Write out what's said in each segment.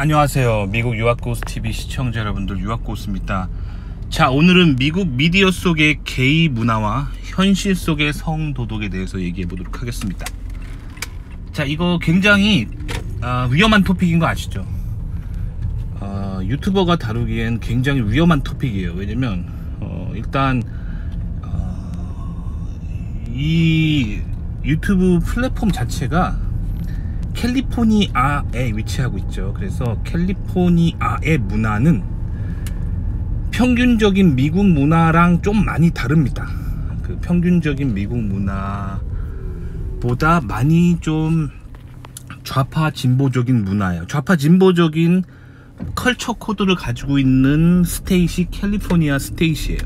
안녕하세요. 미국 유학고수TV 시청자 여러분들, 유학고수입니다. 자, 오늘은 미국 미디어 속의 게이 문화와 현실 속의 성도덕에 대해서 얘기해 보도록 하겠습니다. 자, 이거 굉장히 위험한 토픽인 거 아시죠? 유튜버가 다루기엔 굉장히 위험한 토픽이에요. 왜냐면 일단 이 유튜브 플랫폼 자체가 캘리포니아에 위치하고 있죠. 그래서 캘리포니아의 문화는 평균적인 미국 문화랑 좀 많이 다릅니다. 그 평균적인 미국 문화보다 많이 좀 좌파 진보적인 문화예요. 좌파 진보적인 컬처 코드를 가지고 있는 스테이시 캘리포니아 스테이시예요.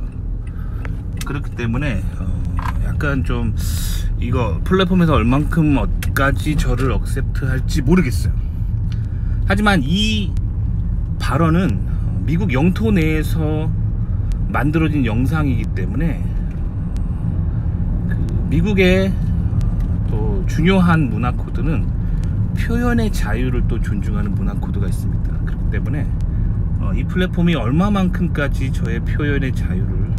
그렇기 때문에 약간 좀 이거 플랫폼에서 얼만큼 어디까지 저를 억셉트 할지 모르겠어요. 하지만 이 발언은 미국 영토 내에서 만들어진 영상이기 때문에 미국의 또 중요한 문화 코드는 표현의 자유를 또 존중하는 문화 코드가 있습니다. 그렇기 때문에 이 플랫폼이 얼마만큼까지 저의 표현의 자유를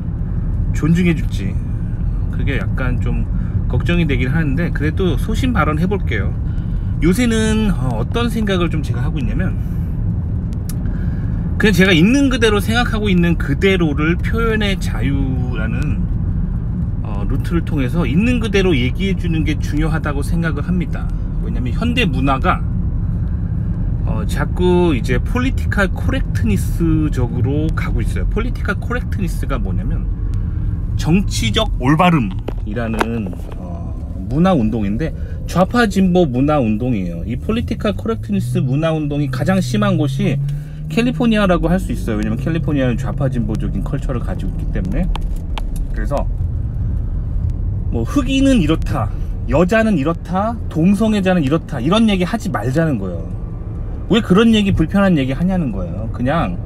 존중해 줄지 그게 약간 좀 걱정이 되긴 하는데, 그래도 소신 발언 해볼게요. 요새는 어떤 생각을 좀 제가 하고 있냐면, 그냥 제가 있는 그대로 생각하고 있는 그대로를 표현의 자유라는 루트를 통해서 있는 그대로 얘기해 주는 게 중요하다고 생각을 합니다. 왜냐면 현대 문화가 자꾸 이제 폴리티컬 코렉트니스적으로 가고 있어요. 폴리티컬 코렉트니스가 뭐냐면 정치적 올바름이라는 문화 운동인데, 좌파 진보 문화 운동이에요. 이 폴리티컬 코렉트니스 문화 운동이 가장 심한 곳이 캘리포니아라고 할 수 있어요. 왜냐면 캘리포니아는 좌파 진보적인 컬처를 가지고 있기 때문에. 그래서 뭐 흑인은 이렇다, 여자는 이렇다, 동성애자는 이렇다, 이런 얘기 하지 말자는 거예요. 왜 그런 얘기, 불편한 얘기 하냐는 거예요. 그냥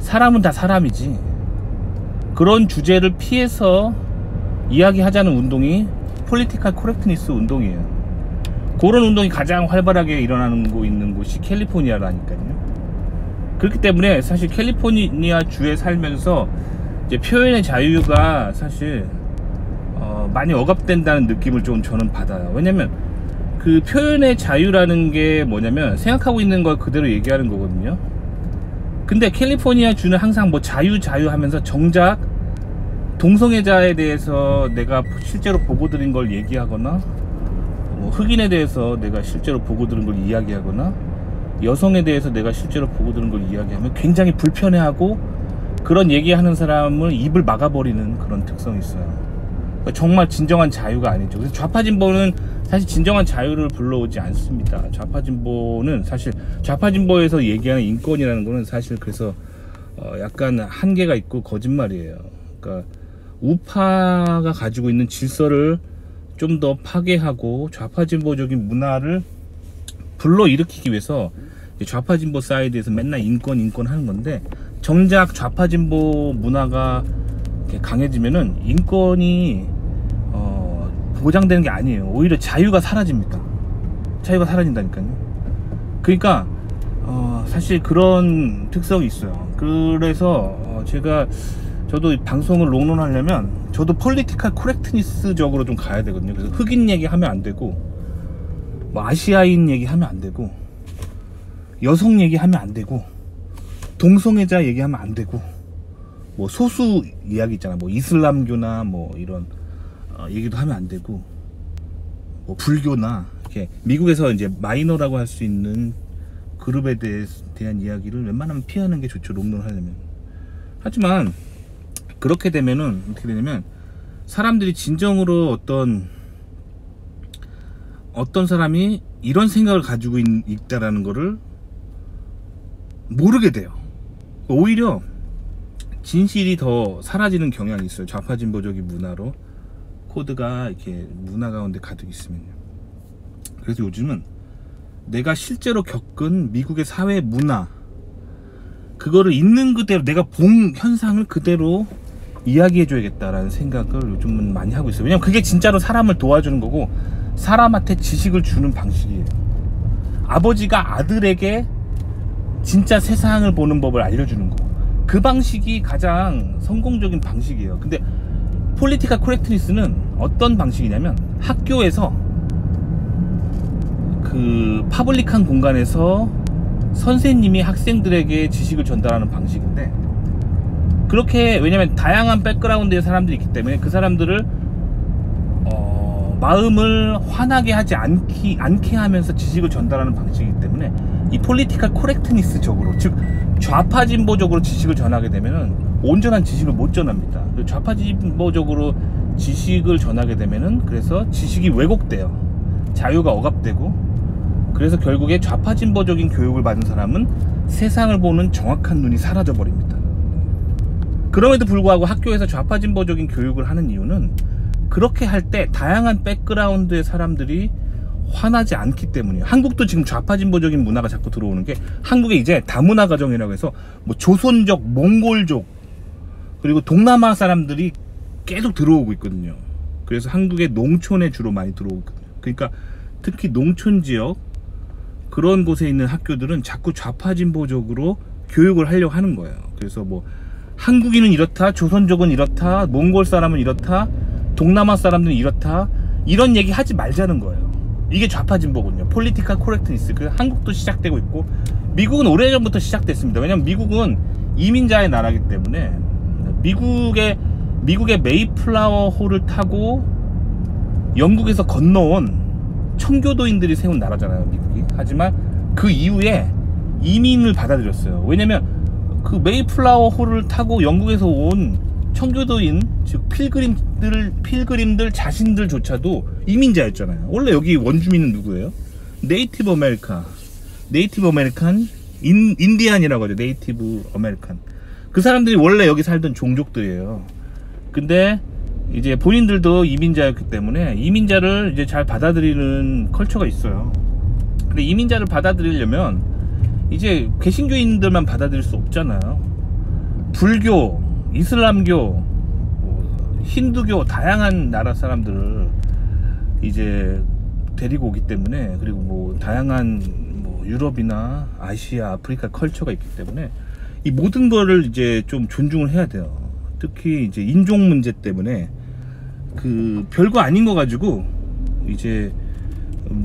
사람은 다 사람이지, 그런 주제를 피해서 이야기하자는 운동이 폴리티컬 코렉트니스 운동이에요. 그런 운동이 가장 활발하게 일어나고 있는 곳이 캘리포니아라니까요. 그렇기 때문에 사실 캘리포니아 주에 살면서 이제 표현의 자유가 사실 많이 억압된다는 느낌을 좀 저는 받아요. 왜냐면 그 표현의 자유라는 게 뭐냐면 생각하고 있는 걸 그대로 얘기하는 거거든요. 근데 캘리포니아 주는 항상 뭐 자유 하면서 정작 동성애자에 대해서 내가 실제로 보고 들은 걸 얘기하거나, 뭐 흑인에 대해서 내가 실제로 보고 들은 걸 이야기하거나, 여성에 대해서 내가 실제로 보고 들은 걸 이야기하면 굉장히 불편해하고, 그런 얘기하는 사람을 입을 막아버리는 그런 특성이 있어요. 그러니까 정말 진정한 자유가 아니죠. 그래서 좌파 진보는 사실 진정한 자유를 불러오지 않습니다. 좌파 진보는 사실 좌파 진보에서 얘기하는 인권이라는 거는 사실 그래서 약간 한계가 있고 거짓말이에요. 그러니까 우파가 가지고 있는 질서를 좀 더 파괴하고 좌파 진보적인 문화를 불러일으키기 위해서 좌파 진보 사이드에서 맨날 인권 하는 건데, 정작 좌파 진보 문화가 이렇게 강해지면은 인권이 보장되는 게 아니에요. 오히려 자유가 사라집니다. 자유가 사라진다니까요. 그러니까 사실 그런 특성이 있어요. 그래서 저도 방송을 롱런하려면 저도 폴리티컬 코렉트니스적으로 좀 가야 되거든요. 그래서 흑인 얘기하면 안 되고, 뭐 아시아인 얘기하면 안 되고, 여성 얘기하면 안 되고, 동성애자 얘기하면 안 되고, 뭐 소수 이야기 있잖아, 뭐 이슬람교나 뭐 이런 얘기도 하면 안 되고, 뭐 불교나 이렇게 미국에서 이제 마이너라고 할 수 있는 그룹에 대한 이야기를 웬만하면 피하는 게 좋죠, 롱런하려면. 하지만 그렇게 되면은 어떻게 되냐면, 사람들이 진정으로 어떤 사람이 이런 생각을 가지고 있다라는 거를 모르게 돼요. 오히려 진실이 더 사라지는 경향이 있어요. 좌파 진보적인 문화로 코드가 이렇게 문화 가운데 가득 있으면요. 그래서 요즘은 내가 실제로 겪은 미국의 사회 문화, 그거를 있는 그대로 내가 본 현상을 그대로 이야기해줘야겠다라는 생각을 요즘은 많이 하고 있어요. 왜냐면 그게 진짜로 사람을 도와주는 거고, 사람한테 지식을 주는 방식이에요. 아버지가 아들에게 진짜 세상을 보는 법을 알려주는 거. 그 방식이 가장 성공적인 방식이에요. 근데 폴리티컬 코렉트니스는 어떤 방식이냐면 학교에서 그 파블릭한 공간에서 선생님이 학생들에게 지식을 전달하는 방식인데, 그렇게, 왜냐면 다양한 백그라운드의 사람들이 있기 때문에 그 사람들을 마음을 화나게 하지 않게 하면서 지식을 전달하는 방식이기 때문에 이 폴리티컬 코렉트니스적으로, 즉 좌파 진보적으로 지식을 전하게 되면은 온전한 지식을 못 전합니다. 좌파 진보적으로 지식을 전하게 되면은 그래서 지식이 왜곡돼요. 자유가 억압되고, 그래서 결국에 좌파 진보적인 교육을 받은 사람은 세상을 보는 정확한 눈이 사라져 버립니다. 그럼에도 불구하고 학교에서 좌파 진보적인 교육을 하는 이유는 그렇게 할 때 다양한 백그라운드의 사람들이 화나지 않기 때문이에요. 한국도 지금 좌파 진보적인 문화가 자꾸 들어오는 게, 한국에 이제 다문화 가정이라고 해서 뭐 조선족, 몽골족, 그리고 동남아 사람들이 계속 들어오고 있거든요. 그래서 한국의 농촌에 주로 많이 들어오고 있거든요. 그러니까 특히 농촌 지역 그런 곳에 있는 학교들은 자꾸 좌파 진보적으로 교육을 하려고 하는 거예요. 그래서 뭐 한국인은 이렇다, 조선족은 이렇다, 몽골 사람은 이렇다, 동남아 사람들은 이렇다, 이런 얘기 하지 말자는 거예요. 이게 좌파 진보군요. 폴리티컬 코렉트니스. 그 한국도 시작되고 있고, 미국은 오래전부터 시작됐습니다. 왜냐면 미국은 이민자의 나라이기 때문에, 미국의 메이플라워 호를 타고 영국에서 건너온 청교도인들이 세운 나라잖아요, 미국이. 하지만 그 이후에 이민을 받아들였어요. 왜냐면 그 메이플라워 호를 타고 영국에서 온 청교도인, 즉 필그림들 자신들조차도 이민자였잖아요. 원래 여기 원주민은 누구예요? 네이티브 아메리칸, 인디안이라고 하죠. 네이티브 아메리칸. 그 사람들이 원래 여기 살던 종족들이에요. 근데 이제 본인들도 이민자였기 때문에 이민자를 이제 잘 받아들이는 컬처가 있어요. 근데 이민자를 받아들이려면 이제 개신교인들만 받아들일 수 없잖아요. 불교, 이슬람교, 힌두교, 다양한 나라 사람들을 이제 데리고 오기 때문에, 그리고 뭐 다양한 뭐 유럽이나 아시아, 아프리카 컬처가 있기 때문에 이 모든 거를 이제 좀 존중을 해야 돼요. 특히 이제 인종 문제 때문에 그 별거 아닌 거 가지고 이제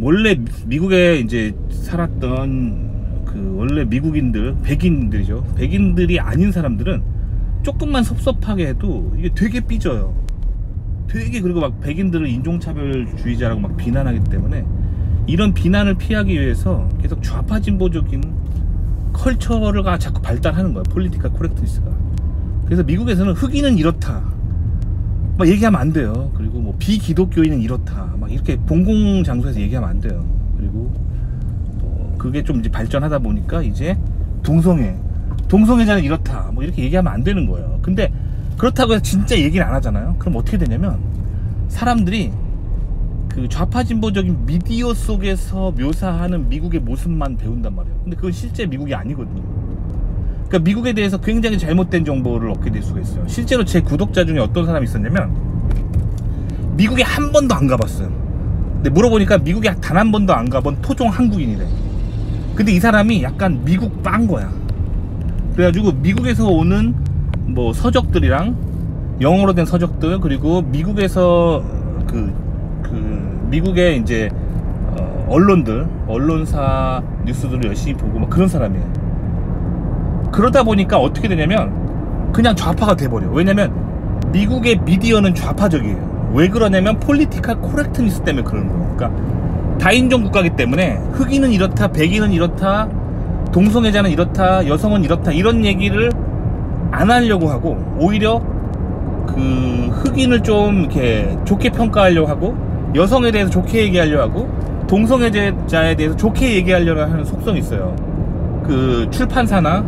원래 미국에 이제 살았던 그 원래 미국인들, 백인들이죠. 백인들이 아닌 사람들은 조금만 섭섭하게 해도 이게 되게 삐져요. 되게. 그리고 막 백인들을 인종차별주의자라고 막 비난하기 때문에 이런 비난을 피하기 위해서 계속 좌파 진보적인 컬처가 자꾸 발달하는 거야, 폴리티컬 코렉트니스가. 그래서 미국에서는 흑인은 이렇다 막 얘기하면 안 돼요. 그리고 뭐 비기독교인은 이렇다 막 이렇게 공공장소에서 얘기하면 안 돼요. 그리고 그게 좀 이제 발전하다 보니까 이제 동성애자는 이렇다 뭐 이렇게 얘기하면 안 되는 거예요. 근데 그렇다고 해서 진짜 얘기를 안 하잖아요. 그럼 어떻게 되냐면 사람들이 그 좌파 진보적인 미디어 속에서 묘사하는 미국의 모습만 배운단 말이에요. 근데 그건 실제 미국이 아니거든요. 그러니까 미국에 대해서 굉장히 잘못된 정보를 얻게 될 수가 있어요. 실제로 제 구독자 중에 어떤 사람이 있었냐면 미국에 한 번도 안 가봤어요. 근데 물어보니까 미국에 단 한 번도 안 가본 토종 한국인이래. 근데 이 사람이 약간 미국 빤 거야. 그래가지고 미국에서 오는 뭐 서적들이랑 영어로 된 서적들, 그리고 미국에서 미국의 이제 언론사 뉴스들을 열심히 보고 막 그런 사람이에요. 그러다 보니까 어떻게 되냐면 그냥 좌파가 돼버려. 왜냐면 미국의 미디어는 좌파적이에요. 왜 그러냐면 폴리티컬 코렉트니스 때문에 그러는 거예요. 그러니까 다인종 국가이기 때문에 흑인은 이렇다, 백인은 이렇다, 동성애자는 이렇다, 여성은 이렇다, 이런 얘기를 안 하려고 하고, 오히려 그 흑인을 좀 이렇게 좋게 평가하려고 하고, 여성에 대해서 좋게 얘기하려고 하고, 동성애자에 대해서 좋게 얘기하려고 하는 속성이 있어요. 그 출판사나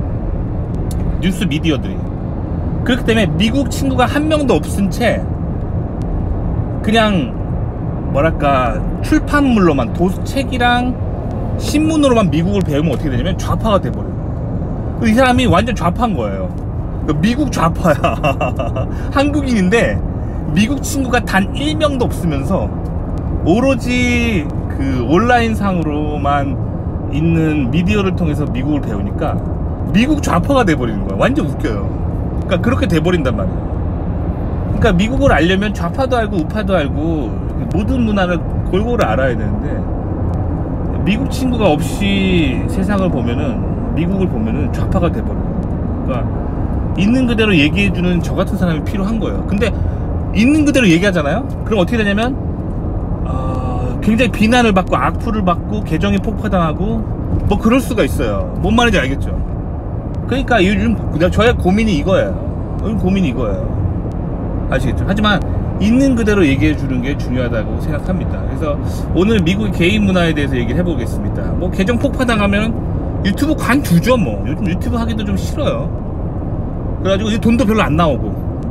뉴스 미디어들이. 그렇기 때문에 미국 친구가 한 명도 없은 채 그냥 뭐랄까 출판물로만, 책이랑 신문으로만 미국을 배우면 어떻게 되냐면 좌파가 돼버려요. 이 사람이 완전 좌파인 거예요. 미국 좌파야. 한국인인데 미국 친구가 단 1명도 없으면서 오로지 그 온라인 상으로만 있는 미디어를 통해서 미국을 배우니까 미국 좌파가 돼버리는 거야. 완전 웃겨요. 그러니까 그렇게 돼버린단 말이에요. 그러니까 미국을 알려면 좌파도 알고 우파도 알고 모든 문화를 골고루 알아야 되는데, 미국 친구가 없이 세상을 보면은, 미국을 보면은 좌파가 돼버려요. 그러니까 있는 그대로 얘기해주는 저 같은 사람이 필요한 거예요. 근데 있는 그대로 얘기하잖아요? 그럼 어떻게 되냐면 굉장히 비난을 받고 악플을 받고 계정이 폭파당하고 뭐 그럴 수가 있어요. 뭔 말인지 알겠죠? 그러니까 요즘 저의 고민이 이거예요. 요즘 고민이 이거예요. 아시겠죠? 하지만 있는 그대로 얘기해 주는 게 중요하다고 생각합니다. 그래서 오늘 미국의 개인 문화에 대해서 얘기를 해보겠습니다. 뭐 계정 폭파당하면 유튜브 관두죠. 뭐 요즘 유튜브 하기도 좀 싫어요. 그래가지고 돈도 별로 안 나오고,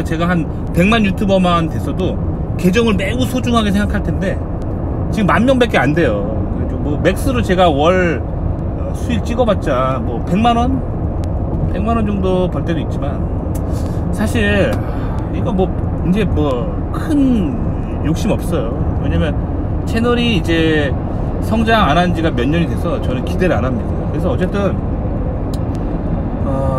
제가 한 100만 유튜버만 됐어도 계정을 매우 소중하게 생각할 텐데 지금 10,000명밖에 안 돼요. 그래서 뭐 맥스로 제가 월 수익 찍어봤자 뭐 100만원 정도 벌 때도 있지만, 사실 이거 뭐 이제 뭐 큰 욕심 없어요. 왜냐면 채널이 이제 성장 안 한 지가 몇 년이 돼서 저는 기대를 안 합니다. 그래서 어쨌든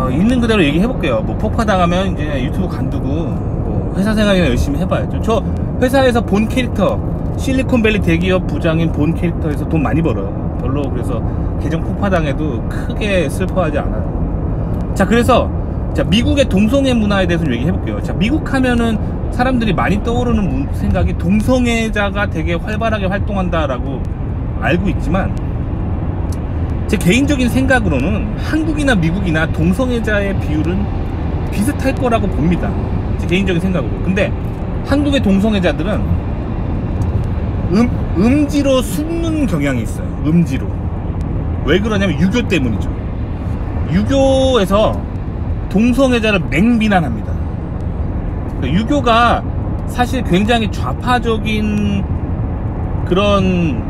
있는 그대로 얘기해볼게요. 뭐 폭파당하면 이제 유튜브 관두고 뭐 회사 생활이나 열심히 해봐야죠. 저 회사에서 본 캐릭터, 실리콘밸리 대기업 부장인 본 캐릭터에서 돈 많이 벌어요. 별로. 그래서 계정 폭파당해도 크게 슬퍼하지 않아요. 자, 그래서 미국의 동성애 문화에 대해서 얘기해볼게요. 자, 미국 하면은 사람들이 많이 떠오르는 생각이 동성애자가 되게 활발하게 활동한다라고 알고 있지만, 제 개인적인 생각으로는 한국이나 미국이나 동성애자의 비율은 비슷할 거라고 봅니다. 제 개인적인 생각으로. 근데 한국의 동성애자들은 음지로 숨는 경향이 있어요. 음지로. 왜 그러냐면 유교 때문이죠. 유교에서 동성애자를 맹비난합니다. 그러니까 유교가 사실 굉장히 좌파적인 그런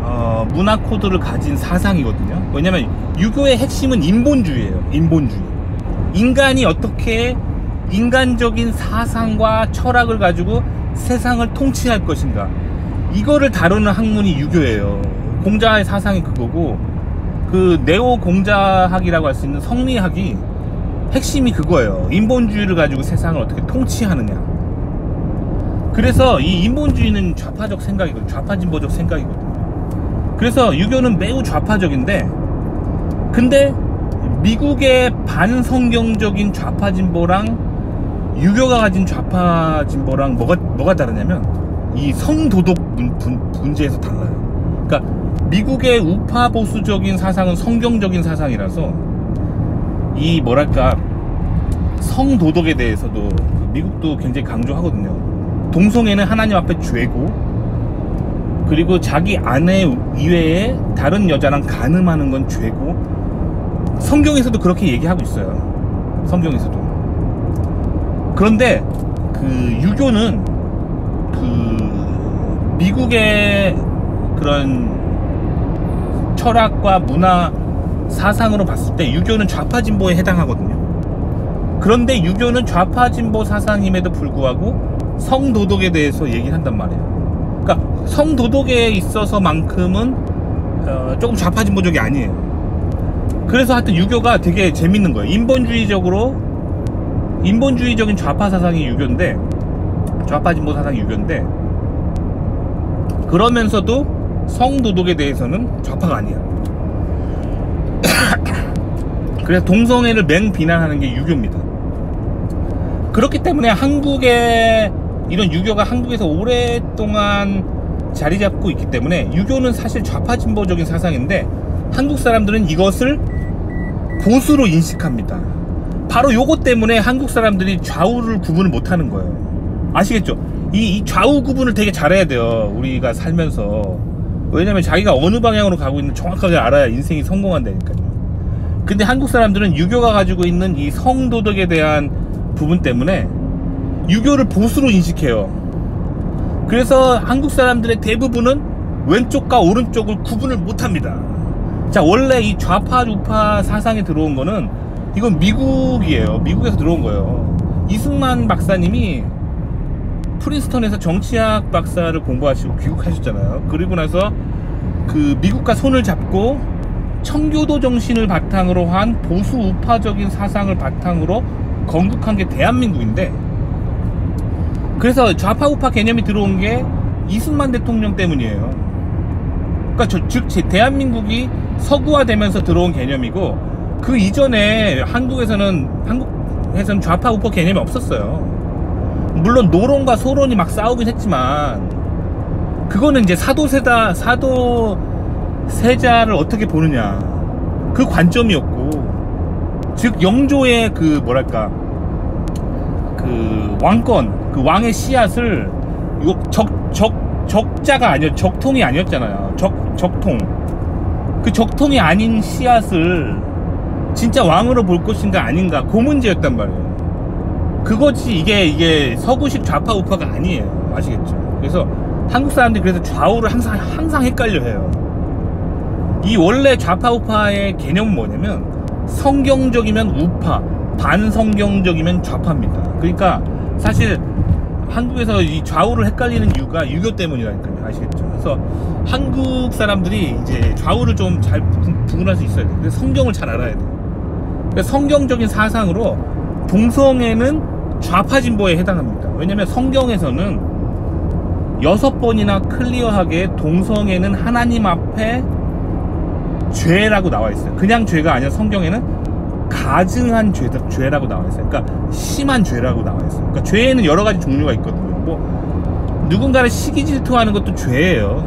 문화 코드를 가진 사상이거든요. 왜냐면 유교의 핵심은 인본주의예요. 인본주의. 인간이 어떻게 인간적인 사상과 철학을 가지고 세상을 통치할 것인가, 이거를 다루는 학문이 유교예요. 공자의 사상이 그거고, 그 네오 공자학이라고 할 수 있는 성리학이 핵심이 그거예요. 인본주의를 가지고 세상을 어떻게 통치하느냐. 그래서 이 인본주의는 좌파적 생각이거든요. 좌파진보적 생각이거든요. 그래서 유교는 매우 좌파적인데, 근데 미국의 반성경적인 좌파진보랑 유교가 가진 좌파진보랑 뭐가 다르냐면 이 성도덕 문제에서 달라요. 그러니까 미국의 우파 보수적인 사상은 성경적인 사상이라서 이 뭐랄까 성도덕에 대해서도 미국도 굉장히 강조하거든요. 동성애는 하나님 앞에 죄고, 그리고 자기 아내 이외에 다른 여자랑 간음하는 건 죄고, 성경에서도 그렇게 얘기하고 있어요. 성경에서도. 그런데 그 유교는 그 미국의 그런 철학과 문화 사상으로 봤을 때 유교는 좌파 진보에 해당하거든요. 그런데 유교는 좌파 진보 사상임에도 불구하고 성도덕에 대해서 얘기를 한단 말이에요. 그러니까 성도덕에 있어서만큼은 조금 좌파 진보적이 아니에요. 그래서 하여튼 유교가 되게 재밌는 거예요. 인본주의적인 좌파 사상이 유교인데, 좌파 진보 사상이 유교인데, 그러면서도 성도덕에 대해서는 좌파가 아니야. 그래서 동성애를 맹비난하는 게 유교입니다. 그렇기 때문에 한국의 이런 유교가 한국에서 오랫동안 자리 잡고 있기 때문에, 유교는 사실 좌파 진보적인 사상인데 한국 사람들은 이것을 보수로 인식합니다. 바로 요것 때문에 한국 사람들이 좌우를 구분을 못하는 거예요. 아시겠죠? 이 좌우 구분을 되게 잘해야 돼요, 우리가 살면서. 왜냐면 자기가 어느 방향으로 가고 있는지 정확하게 알아야 인생이 성공한다니까요. 근데 한국 사람들은 유교가 가지고 있는 이 성도덕에 대한 부분 때문에 유교를 보수로 인식해요. 그래서 한국 사람들의 대부분은 왼쪽과 오른쪽을 구분을 못합니다. 자, 원래 이 좌파 우파 사상에 들어온 거는 이건 미국이에요. 미국에서 들어온 거예요. 이승만 박사님이 프린스턴에서 정치학 박사를 공부하시고 귀국하셨잖아요. 그리고 나서 그 미국과 손을 잡고 청교도 정신을 바탕으로 한 보수 우파적인 사상을 바탕으로 건국한 게 대한민국인데, 그래서 좌파 우파 개념이 들어온 게 이승만 대통령 때문이에요. 그러니까 즉 대한민국이 서구화되면서 들어온 개념이고, 그 이전에 한국에서는 좌파 우파 개념이 없었어요. 물론 노론과 소론이 막 싸우긴 했지만, 그거는 이제 사도세자를 어떻게 보느냐, 그 관점이었고, 즉 영조의 그 뭐랄까, 그 왕권, 그 왕의 씨앗을 적자가 아니었, 적통이 아니었잖아요. 적통, 그 적통이 아닌 씨앗을 진짜 왕으로 볼 것인가 아닌가, 그 문제였단 말이에요. 그것이 이게 서구식 좌파 우파가 아니에요. 아시겠죠? 그래서 한국 사람들이 그래서 좌우를 항상 헷갈려 해요. 이 원래 좌파 우파의 개념은 뭐냐면, 성경적이면 우파, 반성경적이면 좌파입니다. 그러니까 사실 한국에서 이 좌우를 헷갈리는 이유가 유교 때문이라니까요. 아시겠죠? 그래서 한국 사람들이 이제 좌우를 좀 잘 구분할 수 있어야 돼요. 그래서 성경을 잘 알아야 돼요. 그래서 성경적인 사상으로 동성애는 좌파 진보에 해당합니다. 왜냐면 성경에서는 6번이나 클리어하게 동성애는 하나님 앞에 죄라고 나와 있어요. 그냥 죄가 아니라 성경에는 가증한 죄라고 나와 있어요. 그러니까 심한 죄라고 나와 있어요. 그러니까 죄에는 여러 가지 종류가 있거든요. 뭐 누군가를 시기 질투하는 것도 죄예요.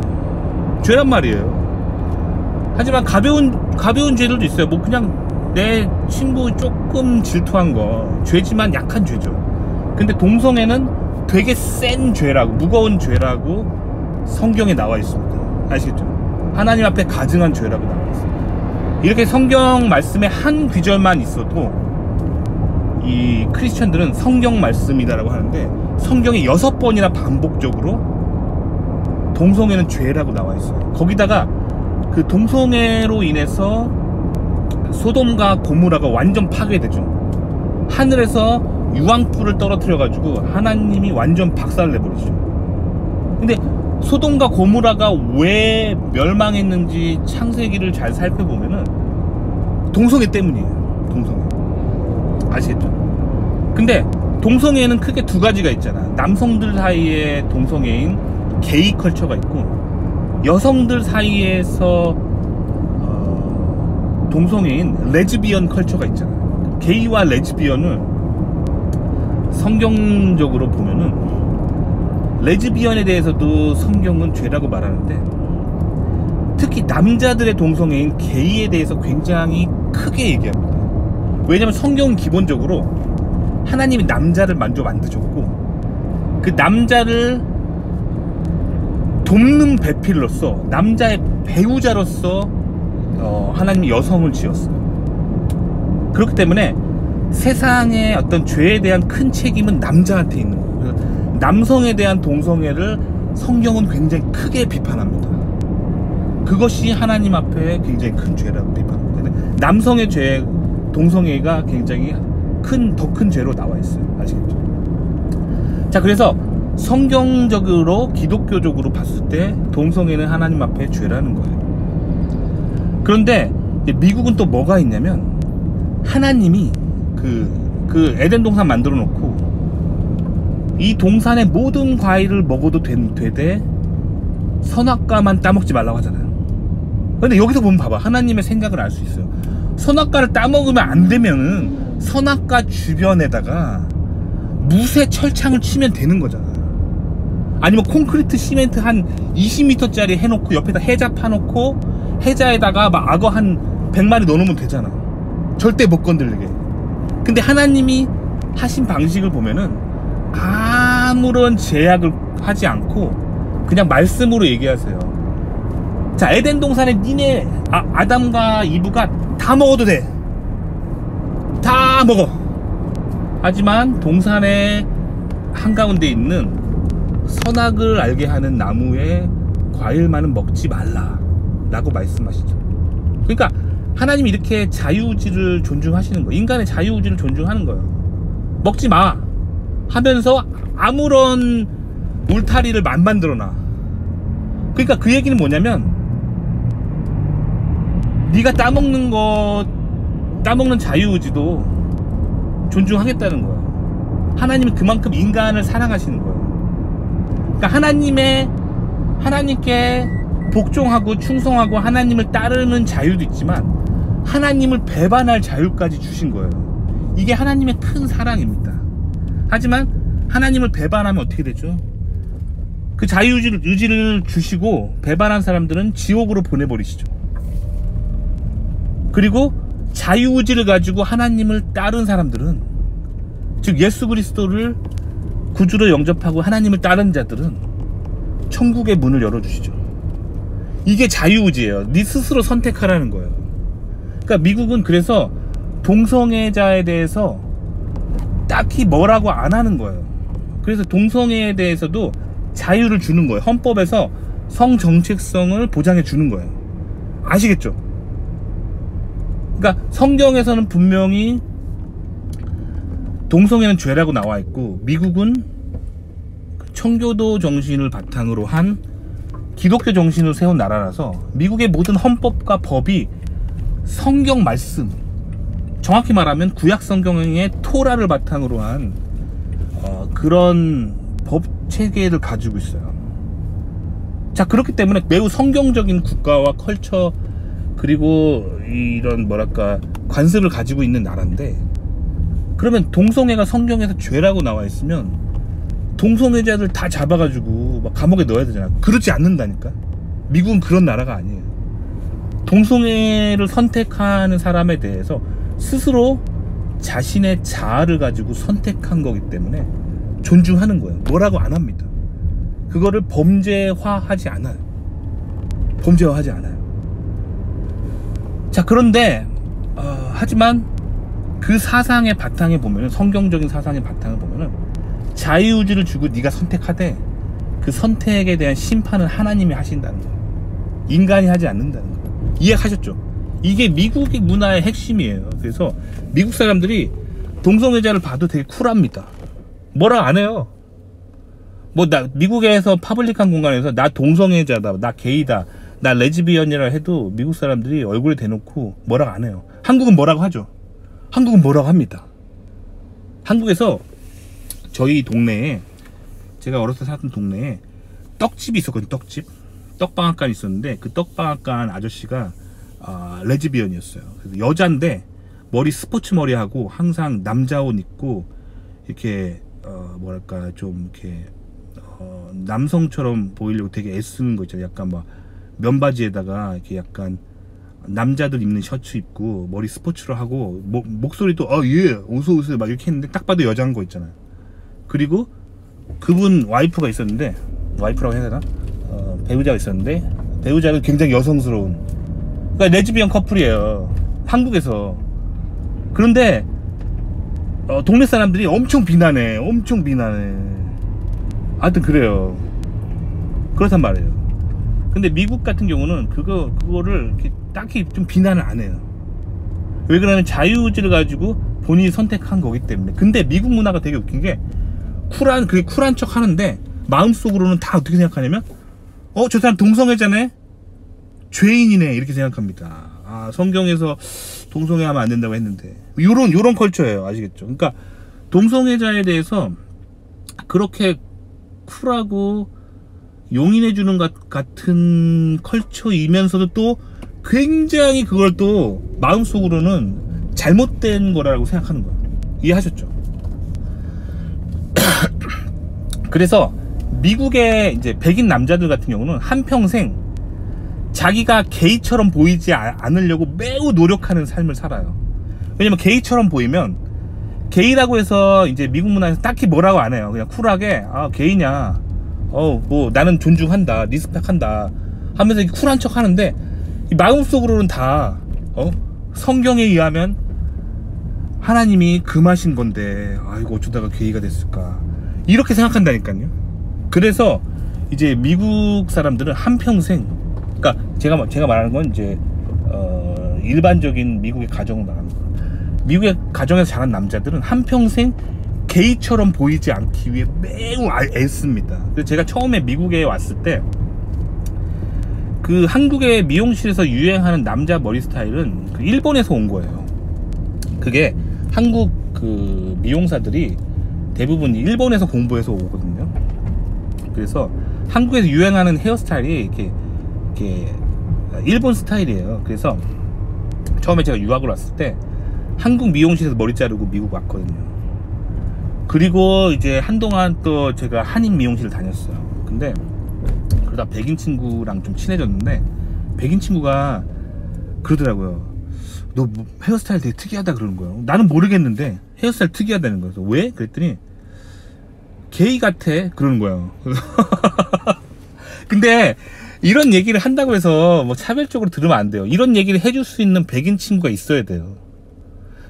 죄란 말이에요. 하지만 가벼운 죄들도 있어요. 뭐 그냥 내 친구 조금 질투한 거 죄지만 약한 죄죠. 근데 동성애는 되게 센 죄라고, 무거운 죄라고 성경에 나와 있습니다. 아시겠죠? 하나님 앞에 가증한 죄라고 나와 있어요. 이렇게 성경 말씀에 한 귀절만 있어도 이 크리스천들은 성경 말씀이다라고 하는데, 성경에 6번이나 반복적으로 동성애는 죄라고 나와 있어요. 거기다가 그 동성애로 인해서 소돔과 고모라가 완전 파괴되죠. 하늘에서 유황불을 떨어뜨려 가지고 하나님이 완전 박살을 내버리죠. 근데 소돔과 고모라가 왜 멸망했는지 창세기를 잘 살펴보면은 동성애 때문이에요. 동성애. 아시겠죠? 근데 동성애는 크게 두 가지가 있잖아. 남성들 사이에 동성애인 게이 컬처가 있고, 여성들 사이에서 동성애인 레즈비언 컬처가 있잖아. 게이와 레즈비언을 성경적으로 보면은, 레즈비언에 대해서도 성경은 죄라고 말하는데, 특히 남자들의 동성애인 게이에 대해서 굉장히 크게 얘기합니다. 왜냐면 성경은 기본적으로 하나님이 남자를 먼저 만드셨고, 그 남자를 돕는 배필로서, 남자의 배우자로서 하나님이 여성을 지었어요. 그렇기 때문에 세상의 어떤 죄에 대한 큰 책임은 남자한테 있는 거예요. 그래서 남성에 대한 동성애를 성경은 굉장히 크게 비판합니다. 그것이 하나님 앞에 굉장히 큰 죄라고 비판합니다. 근데 남성의 죄, 동성애가 굉장히 더 큰 죄로 나와 있어요. 아시겠죠? 자, 그래서 성경적으로, 기독교적으로 봤을 때 동성애는 하나님 앞에 죄라는 거예요. 그런데 미국은 또 뭐가 있냐면, 하나님이 그 에덴 동산 만들어 놓고, 이 동산의 모든 과일을 먹어도 되되 선악과만 따먹지 말라고 하잖아요. 근데 여기서 보면 봐봐, 하나님의 생각을 알 수 있어요. 선악과를 따먹으면 안 되면은 선악과 주변에다가 무쇠 철창을 치면 되는 거잖아요. 아니면 콘크리트 시멘트 한 20m짜리 해놓고 옆에다 해자 파놓고 해자에다가 막 악어 한 100마리 넣어놓으면 되잖아. 절대 못 건들게. 근데 하나님이 하신 방식을 보면은 아무런 제약을 하지 않고 그냥 말씀으로 얘기하세요. 자, 에덴 동산에 니네 아담과 이브가 다 먹어도 돼. 다 먹어. 하지만 동산의 한가운데 있는 선악을 알게 하는 나무의 과일만은 먹지 말라 라고 말씀하시죠. 그러니까 하나님이 이렇게 자유의지를 존중하시는 거예요. 인간의 자유의지를 존중하는 거예요. 먹지 마 하면서 아무런 울타리를 안 만들어놔. 그러니까 그 얘기는 뭐냐면, 네가 따먹는 자유의지도 존중하겠다는 거예요. 하나님은 그만큼 인간을 사랑하시는 거예요. 그러니까 하나님께 복종하고 충성하고 하나님을 따르는 자유도 있지만 하나님을 배반할 자유까지 주신 거예요. 이게 하나님의 큰 사랑입니다. 하지만 하나님을 배반하면 어떻게 되죠? 그 자유의지를 주시고 배반한 사람들은 지옥으로 보내버리시죠. 그리고 자유의지를 가지고 하나님을 따른 사람들은, 즉 예수 그리스도를 구주로 영접하고 하나님을 따른 자들은 천국의 문을 열어주시죠. 이게 자유의지예요. 네 스스로 선택하라는 거예요. 그러니까 미국은 그래서 동성애자에 대해서 딱히 뭐라고 안 하는 거예요. 그래서 동성애에 대해서도 자유를 주는 거예요. 헌법에서 성정체성을 보장해 주는 거예요. 아시겠죠? 그러니까 성경에서는 분명히 동성애는 죄라고 나와 있고, 미국은 청교도 정신을 바탕으로 한 기독교 정신을 세운 나라라서 미국의 모든 헌법과 법이 성경 말씀, 정확히 말하면 구약 성경의 토라를 바탕으로 한 그런 법 체계를 가지고 있어요. 자, 그렇기 때문에 매우 성경적인 국가와 컬처, 그리고 이런 뭐랄까 관습을 가지고 있는 나라인데, 그러면 동성애가 성경에서 죄라고 나와 있으면 동성애자들 다 잡아가지고 막 감옥에 넣어야 되잖아. 그렇지 않는다니까. 미국은 그런 나라가 아니에요. 동성애를 선택하는 사람에 대해서 스스로 자신의 자아를 가지고 선택한 거기 때문에 존중하는 거예요. 뭐라고 안 합니다. 그거를 범죄화하지 않아요. 범죄화하지 않아요. 자, 그런데 하지만 그 사상의 바탕에 보면은, 성경적인 사상의 바탕을 보면은 자유의지를 주고 네가 선택하되 그 선택에 대한 심판은 하나님이 하신다는 거예요. 인간이 하지 않는다는 거예요. 이해하셨죠? 이게 미국의 문화의 핵심이에요. 그래서 미국 사람들이 동성애자를 봐도 되게 쿨합니다. 뭐라 안 해요. 미국에서 파블릭한 공간에서 나 동성애자다, 나 게이다, 나 레즈비언이라 해도 미국 사람들이 얼굴에 대놓고 뭐라고 안 해요. 한국은 뭐라고 하죠. 한국은 뭐라고 합니다. 한국에서 저희 동네에, 제가 어렸을 때 살았던 동네에 떡집이 있었거든요. 떡방앗간이 있었는데, 그 떡방앗간 아저씨가 레즈비언이었어요. 그래서 여잔데 머리 스포츠 머리 하고 항상 남자 옷 입고 이렇게 뭐랄까 좀 이렇게 남성처럼 보이려고 되게 애쓰는 거 있잖아요. 약간 막 면바지에다가 이렇게 약간 남자들 입는 셔츠 입고 머리 스포츠로 하고 목소리도 예 어서 오세요 막 이렇게 했는데 딱 봐도 여자인 거 있잖아요. 그리고 그분 와이프가 있었는데, 와이프라고 해야 되나? 배우자가 있었는데 배우자는 굉장히 여성스러운, 그러니까 레즈비언 커플이에요, 한국에서. 그런데 동네 사람들이 엄청 비난해. 하여튼 그래요. 그렇단 말이에요. 근데 미국 같은 경우는 그거를 이렇게 딱히 좀 비난을 안 해요. 왜 그러냐면 자유의지를 가지고 본인이 선택한 거기 때문에. 근데 미국 문화가 되게 웃긴 게, 그게 쿨한 척 하는데 마음속으로는 다 어떻게 생각하냐면 저 사람 동성애자네, 죄인이네, 이렇게 생각합니다. 성경에서 동성애하면 안 된다고 했는데, 요런 컬처예요. 아시겠죠? 그러니까 동성애자에 대해서 그렇게 쿨하고 용인해주는 것 같은 컬처이면서도 또 굉장히 그걸 또 마음속으로는 잘못된 거라고 생각하는 거예요. 이해하셨죠? 그래서 미국의 이제 백인 남자들 같은 경우는 한평생 자기가 게이처럼 보이지 않으려고 매우 노력하는 삶을 살아요. 왜냐면 게이처럼 보이면, 게이라고 해서 이제 미국 문화에서 딱히 뭐라고 안 해요. 그냥 쿨하게 게이냐, 나는 존중한다, 리스펙한다 하면서 이렇게 쿨한 척 하는데, 이 마음속으로는 다 성경에 의하면 하나님이 금하신 건데 이거 어쩌다가 게이가 됐을까, 이렇게 생각한다니까요. 그래서 이제 미국 사람들은 한평생, 그러니까 제가 말하는 건 이제 일반적인 미국의 가정을 말하는 거예요. 미국의 가정에서 자란 남자들은 한평생 게이처럼 보이지 않기 위해 매우 애씁니다. 그래서 제가 처음에 미국에 왔을 때 그 한국의 미용실에서 유행하는 남자 머리 스타일은 그 일본에서 온 거예요. 그게 한국 그 미용사들이 대부분 일본에서 공부해서 오거든요. 그래서 한국에서 유행하는 헤어스타일이 이렇게 일본 스타일이에요. 그래서 처음에 제가 유학을 왔을 때 한국 미용실에서 머리 자르고 미국 왔거든요. 그리고 이제 한동안 또 제가 한인 미용실을 다녔어요. 근데 그러다 백인 친구랑 좀 친해졌는데 백인 친구가 그러더라고요. 너 헤어스타일 되게 특이하다 그러는 거예요. 나는 모르겠는데 헤어스타일 특이하다는 거예요. 왜? 그랬더니 게이 같아 그러는 거예요. 근데 이런 얘기를 한다고 해서 뭐 차별적으로 들으면 안 돼요. 이런 얘기를 해줄 수 있는 백인 친구가 있어야 돼요.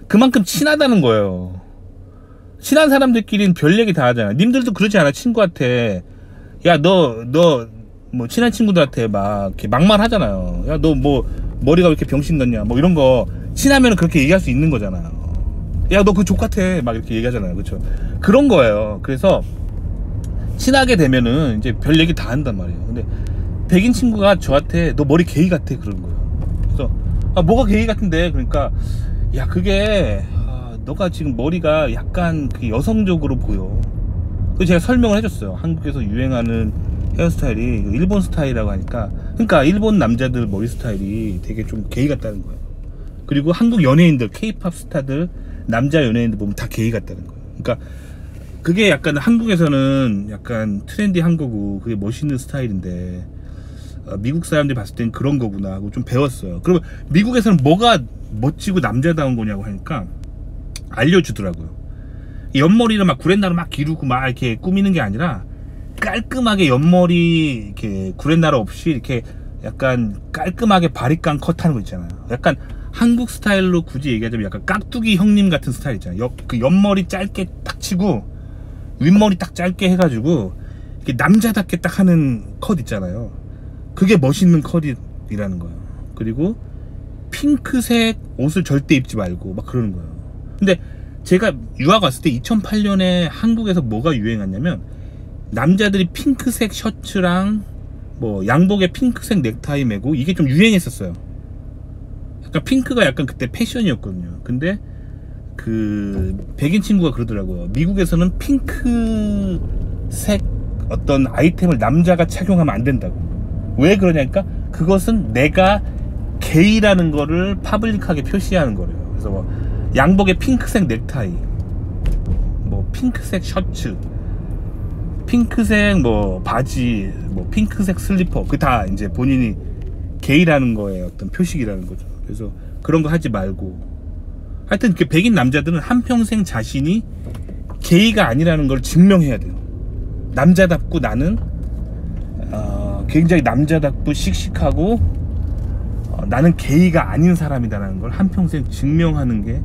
그만큼 친하다는 거예요. 친한 사람들끼리는 별 얘기 다 하잖아. 님들도 그러지 않아? 친구한테 야 너 뭐 친한 친구들한테 막 이렇게 막말하잖아요. 야 너 뭐 머리가 왜 이렇게 병신 같냐 뭐 이런 거 친하면 그렇게 얘기할 수 있는 거잖아요. 야 너 그 족같아 막 이렇게 얘기하잖아요. 그렇죠? 그런 거예요. 그래서 친하게 되면은 이제 별 얘기 다 한단 말이에요. 근데 백인 친구가 저한테 너 머리 게이 같아 그러는 거예요. 그래서 아 뭐가 게이 같은데? 그러니까 야 그게 너가 지금 머리가 약간 그 여성적으로 보여. 그래서 제가 설명을 해줬어요. 한국에서 유행하는 헤어스타일이 일본 스타일이라고 하니까, 그러니까 일본 남자들 머리 스타일이 되게 좀 게이 같다는 거예요. 그리고 한국 연예인들, 케이팝 스타들, 남자 연예인들 보면 다 게이 같다는 거예요. 그러니까 그게 약간 한국에서는 약간 트렌디한 거고 그게 멋있는 스타일인데 미국 사람들이 봤을 땐 그런 거구나 하고 좀 배웠어요. 그러면 미국에서는 뭐가 멋지고 남자다운 거냐고 하니까 알려주더라고요. 옆머리를 막 구렛나루 막 기르고 막 이렇게 꾸미는 게 아니라 깔끔하게 옆머리 이렇게 구렛나루 없이 이렇게 약간 깔끔하게 바리깡 컷하는 거 있잖아요. 약간 한국 스타일로 굳이 얘기하자면 약간 깍두기 형님 같은 스타일 있잖아요. 그 옆머리 짧게 딱 치고 윗머리 딱 짧게 해가지고 이렇게 남자답게 딱 하는 컷 있잖아요. 그게 멋있는 컷이라는 거예요. 그리고 핑크색 옷을 절대 입지 말고 막 그러는 거예요. 근데 제가 유학 왔을 때 2008년에 한국에서 뭐가 유행했냐면 남자들이 핑크색 셔츠랑 뭐 양복에 핑크색 넥타이 매고 이게 좀 유행했었어요. 약간 핑크가 약간 그때 패션이었거든요. 근데 그 백인 친구가 그러더라고요. 미국에서는 핑크색 어떤 아이템을 남자가 착용하면 안 된다고. 왜 그러냐니까 그것은 내가 게이라는 거를 파블릭하게 표시하는 거래요. 그래서 뭐 양복에 핑크색 넥타이, 뭐 핑크색 셔츠, 핑크색 뭐 바지, 뭐 핑크색 슬리퍼, 그 다 이제 본인이 게이라는 거에 어떤 표식이라는 거죠. 그래서 그런 거 하지 말고, 하여튼 그 백인 남자들은 한평생 자신이 게이가 아니라는 걸 증명해야 돼요. 남자답고 나는 굉장히 남자답고 씩씩하고 나는 게이가 아닌 사람이다라는 걸 한평생 증명하는 게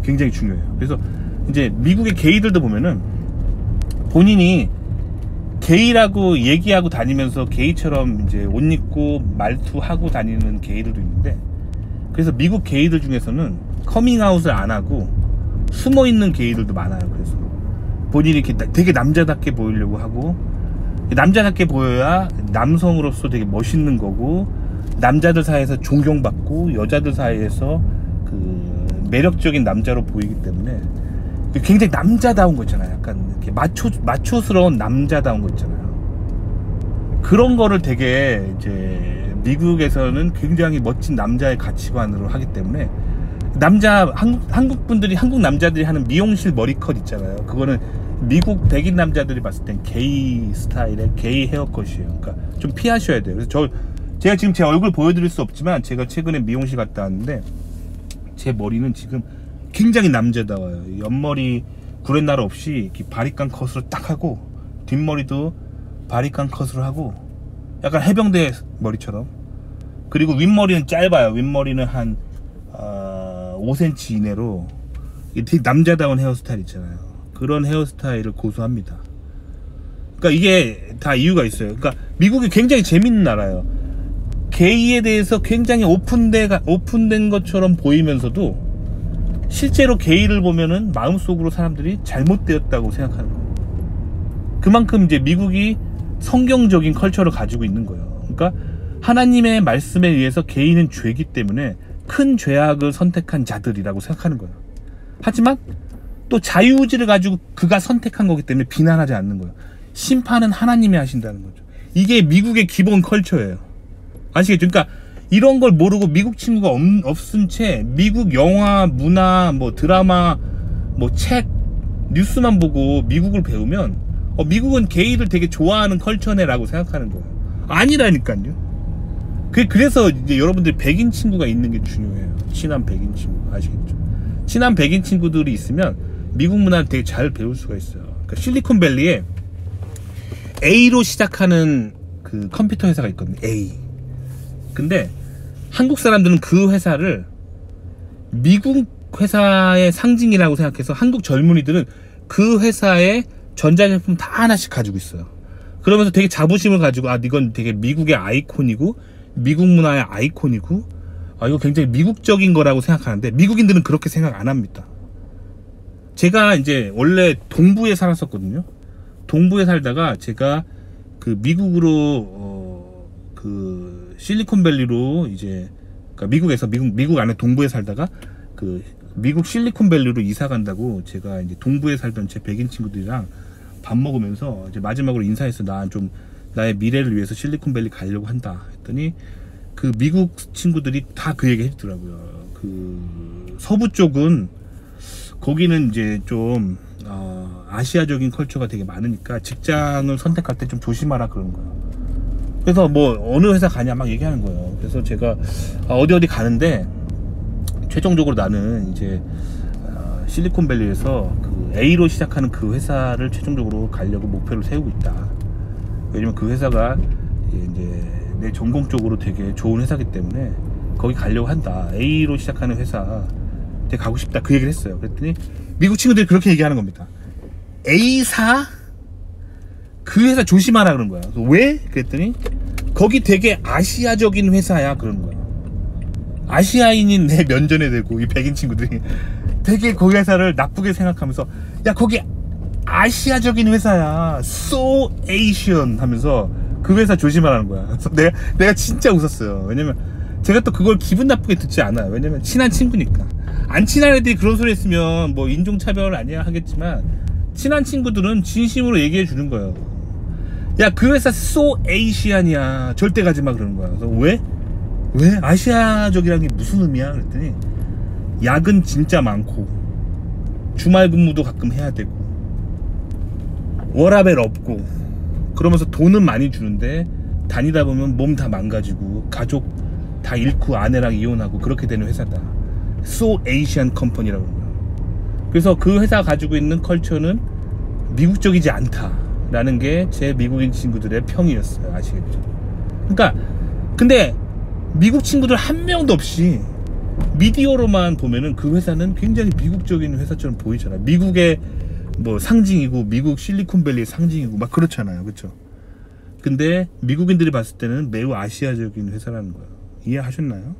굉장히 중요해요. 그래서 이제 미국의 게이들도 보면은 본인이 게이라고 얘기하고 다니면서 게이처럼 이제 옷 입고 말투하고 다니는 게이들도 있는데, 그래서 미국 게이들 중에서는 커밍아웃을 안 하고 숨어 있는 게이들도 많아요. 그래서 본인이 이렇게 되게 남자답게 보이려고 하고, 남자답게 보여야 남성으로서 되게 멋있는 거고 남자들 사이에서 존경받고 여자들 사이에서 그 매력적인 남자로 보이기 때문에 굉장히 남자다운 거 있잖아요. 약간 이렇게 마초스러운 남자다운 거 있잖아요. 그런 거를 되게 이제 미국에서는 굉장히 멋진 남자의 가치관으로 하기 때문에 한국 분들이, 한국 남자들이 하는 미용실 머리컷 있잖아요. 그거는 미국 백인 남자들이 봤을 땐 게이 스타일의 게이 헤어컷이에요. 그러니까 좀 피하셔야 돼요. 그래서 제가 지금 제 얼굴 보여드릴 수 없지만 제가 최근에 미용실 갔다 왔는데 제 머리는 지금 굉장히 남자다워요. 옆머리 구렛나루 없이 이렇게 바리깡 컷으로 딱 하고, 뒷머리도 바리깡 컷으로 하고 약간 해병대 머리처럼, 그리고 윗머리는 짧아요. 윗머리는 한 5cm 이내로 되게 남자다운 헤어스타일 있잖아요. 그런 헤어스타일을 고수합니다. 그러니까 이게 다 이유가 있어요. 그러니까 미국이 굉장히 재밌는 나라예요. 게이에 대해서 굉장히 오픈된 것처럼 보이면서도 실제로 게이를 보면은 마음속으로 사람들이 잘못되었다고 생각하는 거예요. 그만큼 이제 미국이 성경적인 컬처를 가지고 있는 거예요. 그러니까 하나님의 말씀에 의해서 개인은 죄이기 때문에 큰 죄악을 선택한 자들이라고 생각하는 거예요. 하지만 또 자유의지를 가지고 그가 선택한 거기 때문에 비난하지 않는 거예요. 심판은 하나님이 하신다는 거죠. 이게 미국의 기본 컬처예요. 아시겠죠? 그러니까 이런 걸 모르고 미국 친구가 없은 채 미국 영화, 문화, 뭐 드라마, 뭐 책, 뉴스만 보고 미국을 배우면 미국은 게이들 되게 좋아하는 컬처네라고 생각하는 거예요. 아니라니까요. 그래서 이제 여러분들이 백인 친구가 있는 게 중요해요. 친한 백인 친구. 아시겠죠? 친한 백인 친구들이 있으면 미국 문화를 되게 잘 배울 수가 있어요. 그러니까 실리콘밸리에 A로 시작하는 그 컴퓨터 회사가 있거든요. A. 근데 한국 사람들은 그 회사를 미국 회사의 상징이라고 생각해서 한국 젊은이들은 그 회사의 전자제품 다 하나씩 가지고 있어요. 그러면서 되게 자부심을 가지고 이건 되게 미국의 아이콘이고 미국 문화의 아이콘이고 이거 굉장히 미국적인 거라고 생각하는데 미국인들은 그렇게 생각 안 합니다. 제가 이제 원래 동부에 살았었거든요. 동부에 살다가 제가 그 미국으로 그 실리콘밸리로 이제 그러니까 미국에서 미국 안에 동부에 살다가 그 미국 실리콘밸리로 이사 간다고 제가 이제 동부에 살던 제 백인 친구들이랑 밥 먹으면서 이제 마지막으로 인사해서 나의 미래를 위해서 실리콘밸리 가려고 한다 했더니 그 미국 친구들이 다 그 얘기 해주더라고요. 그 서부 쪽은 거기는 이제 좀 아시아적인 컬처가 되게 많으니까 직장을 선택할 때 좀 조심하라 그런 거예요. 그래서 뭐 어느 회사 가냐 막 얘기하는 거예요. 그래서 제가 어디 가는데 최종적으로 나는 이제 실리콘밸리에서 그 A로 시작하는 그 회사를 최종적으로 가려고 목표를 세우고 있다. 왜냐면 그 회사가 이제 내 전공 쪽으로 되게 좋은 회사기 때문에 거기 가려고 한다. A로 시작하는 회사 되게 가고 싶다. 그 얘기를 했어요. 그랬더니 미국 친구들이 그렇게 얘기하는 겁니다. A사? 그 회사 조심하라 그런 거야. 왜? 그랬더니 거기 되게 아시아적인 회사야 그런 거야. 아시아인인 내 면전에 대고 이 백인 친구들이 되게 그 회사를 나쁘게 생각하면서 야 거기 아시아적인 회사야 so Asian 하면서 그 회사 조심하라는 거야. 그래서 내가 진짜 웃었어요. 왜냐면 제가 또 그걸 기분 나쁘게 듣지 않아요. 왜냐면 친한 친구니까. 안 친한 애들이 그런 소리 했으면 뭐 인종차별 아니야 하겠지만 친한 친구들은 진심으로 얘기해 주는 거예요. 야 그 회사 so Asian이야 절대 가지마 그러는 거야. 그래서 왜? 아시아적이라는 게 무슨 의미야? 그랬더니 야근 진짜 많고 주말 근무도 가끔 해야 되고 워라밸 없고 그러면서 돈은 많이 주는데 다니다 보면 몸 다 망가지고 가족 다 잃고 아내랑 이혼하고 그렇게 되는 회사다. So Asian 컴퍼니라고 그래요. 그래서 그 회사 가지고 있는 컬처는 미국적이지 않다라는 게 제 미국인 친구들의 평이었어요. 아시겠죠? 그러니까 근데 미국 친구들 한 명도 없이 미디어로만 보면은 그 회사는 굉장히 미국적인 회사처럼 보이잖아요. 미국의 뭐 상징이고 미국 실리콘밸리의 상징이고 막 그렇잖아요. 그렇죠? 근데 미국인들이 봤을 때는 매우 아시아적인 회사라는 거예요. 이해하셨나요?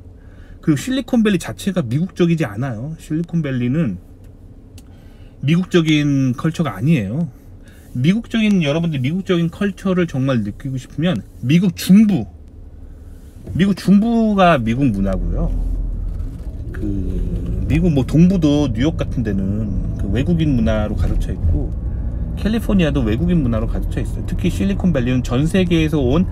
그리고 실리콘밸리 자체가 미국적이지 않아요. 실리콘밸리는 미국적인 컬처가 아니에요. 여러분들 미국적인 컬처를 정말 느끼고 싶으면 미국 중부가 미국 문화고요. 그 미국 뭐 동부도 뉴욕 같은 데는 그 외국인 문화로 가득 차 있고 캘리포니아도 외국인 문화로 가득 차 있어요. 특히 실리콘밸리는 전 세계에서 온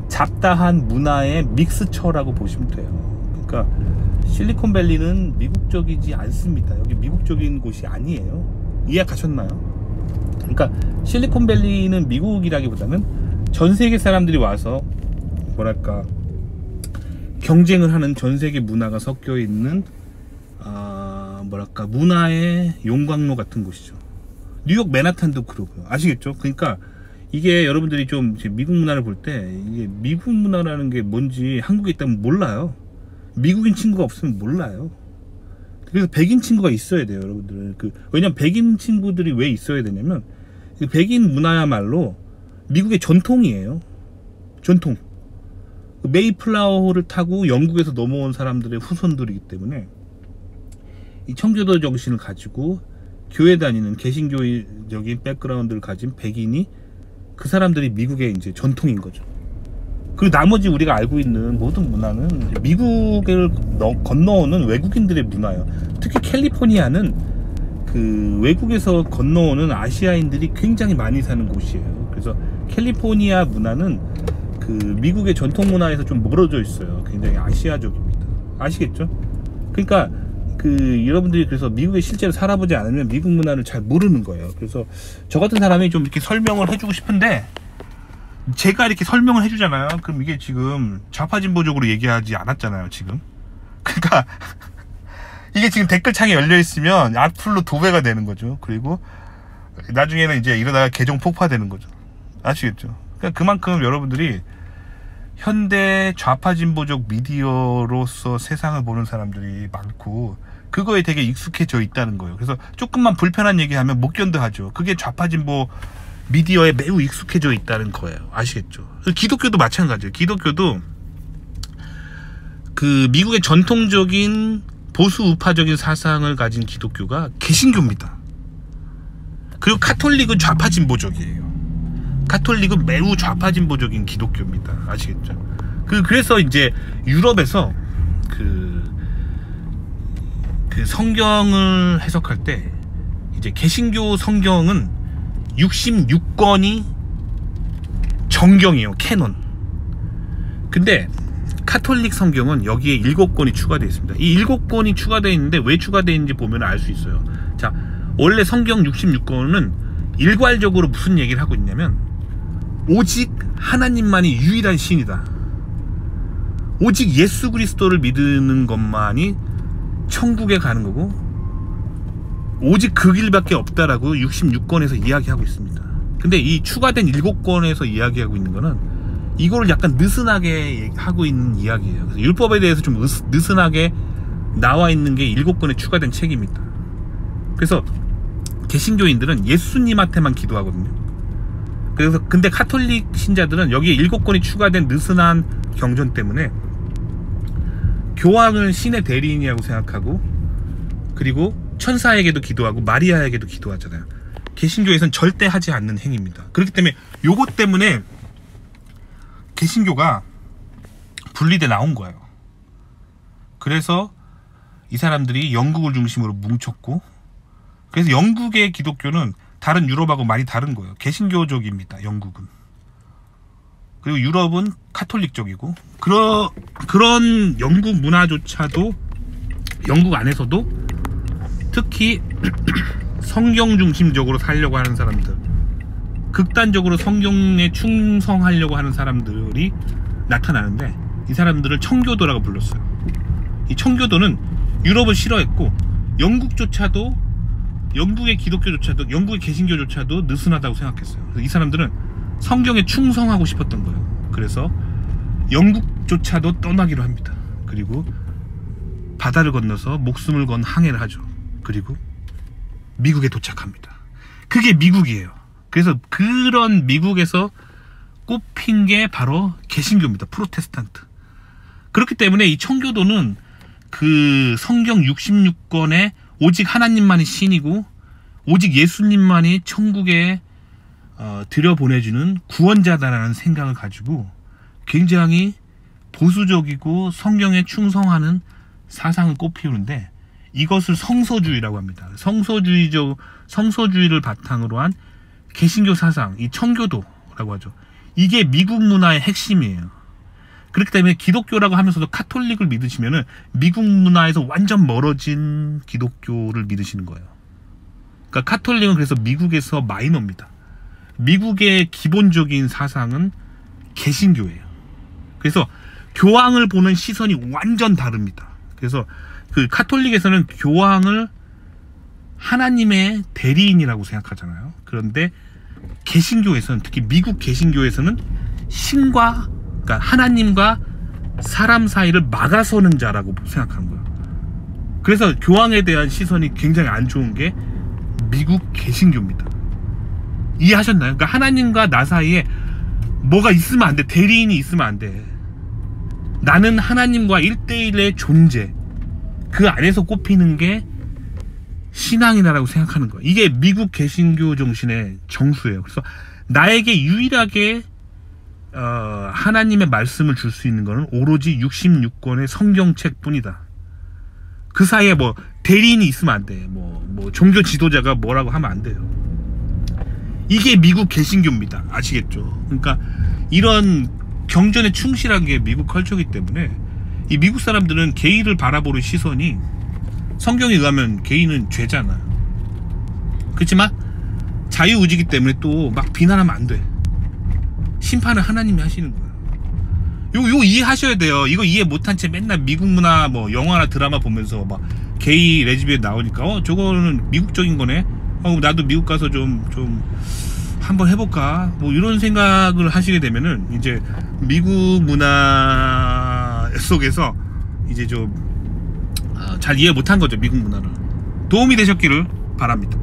잡다한 문화의 믹스처라고 보시면 돼요. 그러니까 실리콘밸리는 미국적이지 않습니다. 여기 미국적인 곳이 아니에요. 이해가셨나요? 그러니까 실리콘밸리는 미국이라기보다는 전 세계 사람들이 와서 뭐랄까 경쟁을 하는 전 세계 문화가 섞여 있는 뭐랄까 문화의 용광로 같은 곳이죠. 뉴욕 맨하탄도 그러고요. 아시겠죠? 그러니까 이게 여러분들이 좀 미국 문화를 볼 때 이게 미국 문화라는 게 뭔지 한국에 있다면 몰라요. 미국인 친구가 없으면 몰라요. 그래서 백인 친구가 있어야 돼요, 여러분들. 왜냐면 백인 친구들이 왜 있어야 되냐면 백인 문화야말로 미국의 전통이에요. 전통. 메이플라워를 타고 영국에서 넘어온 사람들의 후손들이기 때문에 이 청교도 정신을 가지고 교회 다니는 개신교적인 백그라운드를 가진 백인이 그 사람들이 미국의 이제 전통인 거죠. 그리고 나머지 우리가 알고 있는 모든 문화는 미국을 건너오는 외국인들의 문화예요. 특히 캘리포니아는 그 외국에서 건너오는 아시아인들이 굉장히 많이 사는 곳이에요. 그래서 캘리포니아 문화는 그 미국의 전통 문화에서 좀 멀어져 있어요. 굉장히 아시아적입니다. 아시겠죠? 그러니까 그 여러분들이 그래서 미국에 실제로 살아보지 않으면 미국 문화를 잘 모르는 거예요. 그래서 저 같은 사람이 좀 이렇게 설명을 해주고 싶은데, 제가 이렇게 설명을 해주잖아요. 그럼 이게 지금 좌파진보적으로 얘기하지 않았잖아요, 지금. 그러니까 이게 지금 댓글창에 열려 있으면 악플로 도배가 되는 거죠. 그리고 나중에는 이제 이러다가 계정 폭파되는 거죠. 아시겠죠? 그러니까 그만큼 여러분들이 현대 좌파진보적 미디어로서 세상을 보는 사람들이 많고 그거에 되게 익숙해져 있다는 거예요. 그래서 조금만 불편한 얘기하면 못 견뎌하죠. 그게 좌파진보 미디어에 매우 익숙해져 있다는 거예요. 아시겠죠? 기독교도 마찬가지예요. 기독교도 그 미국의 전통적인 보수 우파적인 사상을 가진 기독교가 개신교입니다. 그리고 카톨릭은 좌파진보적이에요. 카톨릭은 매우 좌파진보적인 기독교입니다. 아시겠죠? 그래서 이제 유럽에서 그 성경을 해석할 때 이제 개신교 성경은 66권이 정경이에요. 캐논. 근데 카톨릭 성경은 여기에 7권이 추가되어 있습니다. 이 7권이 추가되어 있는데 왜 추가되어 있는지 보면 알 수 있어요. 자, 원래 성경 66권은 일괄적으로 무슨 얘기를 하고 있냐면 오직 하나님만이 유일한 신이다. 오직 예수 그리스도를 믿는 것만이 천국에 가는 거고 오직 그 길밖에 없다라고 66권에서 이야기하고 있습니다. 근데 이 추가된 7권에서 이야기하고 있는 거는 이거를 약간 느슨하게 하고 있는 이야기예요. 그래서 율법에 대해서 좀 느슨하게 나와 있는 게 7권에 추가된 책입니다. 그래서 개신교인들은 예수님한테만 기도하거든요. 그래서 근데 카톨릭 신자들은 여기에 7권이 추가된 느슨한 경전 때문에 교황을 신의 대리인이라고 생각하고 그리고 천사에게도 기도하고 마리아에게도 기도하잖아요. 개신교에서는 절대 하지 않는 행위입니다. 그렇기 때문에 요것 때문에 개신교가 분리돼 나온 거예요. 그래서 이 사람들이 영국을 중심으로 뭉쳤고 그래서 영국의 기독교는 다른 유럽하고 많이 다른 거예요. 개신교적입니다. 영국은. 그리고 유럽은 카톨릭적이고 그런 영국 문화조차도 영국 안에서도 특히 성경 중심적으로 살려고 하는 사람들, 극단적으로 성경에 충성하려고 하는 사람들이 나타나는데 이 사람들을 청교도라고 불렀어요. 이 청교도는 유럽을 싫어했고 영국의 기독교조차도 영국의 개신교조차도 느슨하다고 생각했어요. 그래서 이 사람들은 성경에 충성하고 싶었던 거예요. 그래서 영국조차도 떠나기로 합니다. 그리고 바다를 건너서 목숨을 건 항해를 하죠. 그리고 미국에 도착합니다. 그게 미국이에요. 그래서 그런 미국에서 꼽힌 게 바로 개신교입니다. 프로테스탄트. 그렇기 때문에 이 청교도는 그 성경 66권에 오직 하나님만이 신이고 오직 예수님만이 천국에 들여보내주는 구원자다라는 생각을 가지고 굉장히 보수적이고 성경에 충성하는 사상을 꽃피우는데 이것을 성서주의라고 합니다. 성서주의를 바탕으로 한 개신교 사상, 이 청교도라고 하죠. 이게 미국 문화의 핵심이에요. 그렇기 때문에 기독교라고 하면서도 카톨릭을 믿으시면은 미국 문화에서 완전 멀어진 기독교를 믿으시는 거예요. 그러니까 카톨릭은 그래서 미국에서 마이너입니다. 미국의 기본적인 사상은 개신교예요. 그래서 교황을 보는 시선이 완전 다릅니다. 그래서 그 카톨릭에서는 교황을 하나님의 대리인이라고 생각하잖아요. 그런데 개신교에서는, 특히 미국 개신교에서는 신과, 그러니까 하나님과 사람 사이를 막아서는 자라고 생각하는 거예요. 그래서 교황에 대한 시선이 굉장히 안 좋은 게 미국 개신교입니다. 이해하셨나요? 그러니까 하나님과 나 사이에 뭐가 있으면 안 돼. 대리인이 있으면 안 돼. 나는 하나님과 1대1의 존재, 그 안에서 꼽히는 게 신앙이다라고 생각하는 거예요. 이게 미국 개신교 정신의 정수예요. 그래서 나에게 유일하게 하나님의 말씀을 줄 수 있는 것은 오로지 66권의 성경책 뿐이다. 그 사이에 뭐 대리인이 있으면 안 돼. 뭐 종교 지도자가 뭐라고 하면 안 돼요. 이게 미국 개신교입니다. 아시겠죠? 그러니까 이런 경전에 충실한 게 미국 컬처이기 때문에 이 미국 사람들은 게이를 바라보는 시선이 성경에 의하면 게이는 죄잖아요. 그렇지만 자유의지이기 때문에 또 막 비난하면 안 돼. 심판은 하나님이 하시는 거예요. 요 이해하셔야 돼요. 이거 이해 못한 채 맨날 미국 문화 뭐 영화나 드라마 보면서 막 게이 레즈비언 나오니까 저거는 미국적인 거네. 나도 미국 가서 좀 한번 해볼까 뭐 이런 생각을 하시게 되면은 이제 미국 문화 속에서 이제 좀 잘 이해 못한 거죠. 미국 문화를. 도움이 되셨기를 바랍니다.